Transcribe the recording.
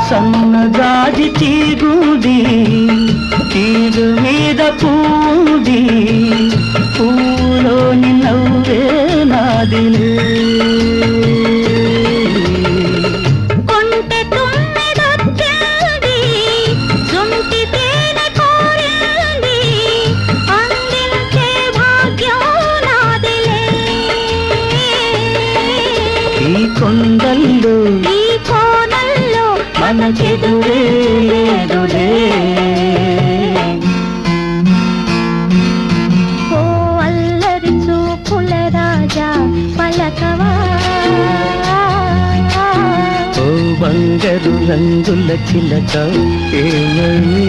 సన్నజాజి తీగుది తీరు మీద పూది పూలోని నవ్వే నాదిలే ఈ కొండల్లో ఈ కోనల్లో మనకెదురే లేదులే ఓ అల్లరి చూపుల రాజా పలకవా ఓ బంగారు రంగుల చిలక ఏమని